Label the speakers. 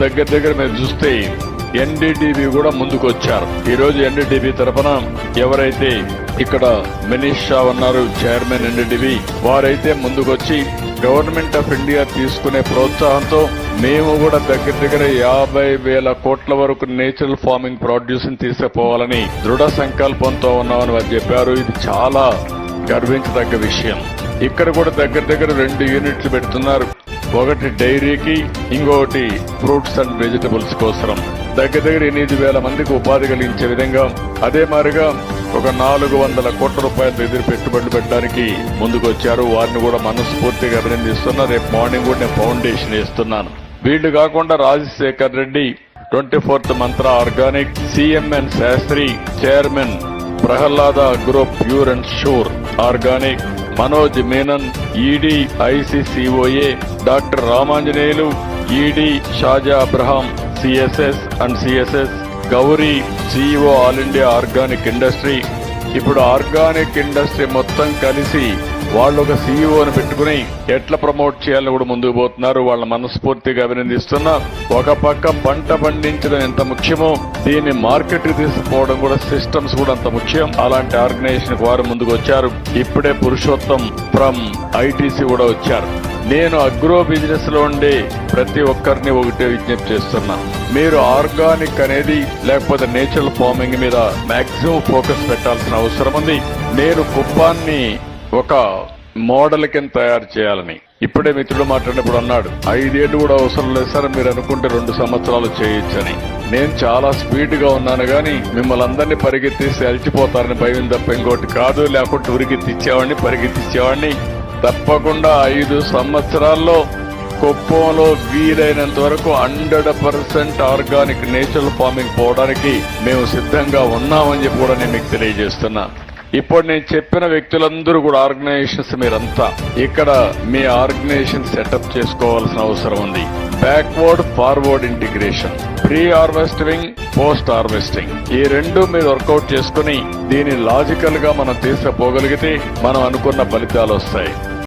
Speaker 1: దగ్గర దగ్గర మీరు చూస్తే ఎన్డీటీవీ కూడా ముందుకు వచ్చారు. ఈ రోజు ఎన్డీటీవీ తరఫున ఎవరైతే ఇక్కడ మనీష్ షా ఉన్నారు, చైర్మన్ ఎన్డీటీవీ, వారైతే ముందుకొచ్చి గవర్నమెంట్ ఆఫ్ ఇండియా తీసుకునే ప్రోత్సాహంతో మేము కూడా దగ్గర దగ్గర 50,000 కోట్ల వరకు నేచురల్ ఫార్మింగ్ ప్రొడ్యూస్ ని తీసుకుపోవాలని దృఢ సంకల్పంతో ఉన్నామని వారు చెప్పారు. ఇది చాలా గర్వించదగ్గ విషయం. ఇక్కడ కూడా దగ్గర దగ్గర 2 యూనిట్లు పెడుతున్నారు. ఒకటి డైరీకి, ఇంకొకటి ఫ్రూట్స్ అండ్ వెజిటబుల్స్ కోసం. దగ్గర దగ్గర 8,000 మందికి ఉపాధి కలిగించే విధంగా, అదే మాదిరిగా ఒక 400 కోట్ల రూపాయలు ఎదురు పెట్టుబడులు పెట్టడానికి ముందుకు వచ్చారు. వారిని కూడా మనస్ఫూర్తిగా అభినందిస్తున్నా. రేపు మార్నింగ్ కూడా నేను ఫౌండేషన్ వేస్తున్నాను. వీళ్లు కాకుండా Rajasekhar Reddy, 24th Mantra organic, CMN Sastri, chairman Prahlada agro pure and sure organic, Manoj Menon, ED ICCOA, doctor Ramanjaneyulu, ED Shaja Abraham, CSS and CSS, Gauri CEO all India organic industry. ఇప్పుడు ఆర్గానిక్ ఇండస్ట్రీ మొత్తం కలిసి వాళ్ళు ఒక సీఈఓని పెట్టుకుని ఎట్లా ప్రమోట్ చేయాలని కూడా ముందుకు పోతున్నారు. వాళ్ళ మనస్ఫూర్తిగా అభినందిస్తున్నా. ఒక పక్క పంట పండించడం ఎంత ముఖ్యమో, దీన్ని మార్కెట్ కి తీసుకుపోవడం కూడా, సిస్టమ్స్ కూడా అంత ముఖ్యం. అలాంటి ఆర్గనైజేషన్ వారు ముందుకు వచ్చారు. ఇప్పుడే పురుషోత్తం ఫ్రమ్ ఐటీసీ కూడా వచ్చారు. నేను అగ్రో బిజినెస్ లో ఉండే ప్రతి ఒక్కరిని ఒకటే విజ్ఞప్తి చేస్తున్నా. మీరు ఆర్గానిక్ అనేది లేకపోతే నేచురల్ ఫార్మింగ్ మీద మాక్సిమం ఫోకస్ పెట్టాల్సిన అవసరం ఉంది. నేను కుప్పాన్ని ఒక మోడల్ కింద తయారు చేయాలని ఇప్పుడే మిత్రుడు మాట్లాడినప్పుడు అన్నాడు. 5 ఏళ్లు కూడా అవసరం లేదు సార్, మీరు అనుకుంటే 2 సంవత్సరాలు చేయొచ్చని. నేను చాలా స్పీడ్ గా ఉన్నాను గాని మిమ్మల్ని అందరినీ పరిగెత్తేసి అలిచిపోతారని భయం తప్ప ఇంకోటి కాదు. లేకుంటే పరిగెత్తిచ్చేవాడిని. తప్పకుండా 5 సంవత్సరాల్లో కుప్పంలో వీలైనంత వరకు 100% ఆర్గానిక్ నేచురల్ ఫార్మింగ్ పోవడానికి మేము సిద్ధంగా ఉన్నామని చెప్పి కూడా నేను మీకు తెలియజేస్తున్నా. ఇప్పుడు నేను చెప్పిన వ్యక్తులందరూ కూడా ఆర్గనైజేషన్స్, మీరంతా ఇక్కడ మీ ఆర్గనైజేషన్ సెటప్ చేసుకోవాల్సిన అవసరం ఉంది. Backward forward integration, pre harvesting, post harvesting, ఈ 2 మీరు వర్కౌట్ చేసుకుని దీన్ని లాజికల్ గా మనం తీసుకుపోగలిగితే మనం అనుకున్న ఫలితాలు వస్తాయి.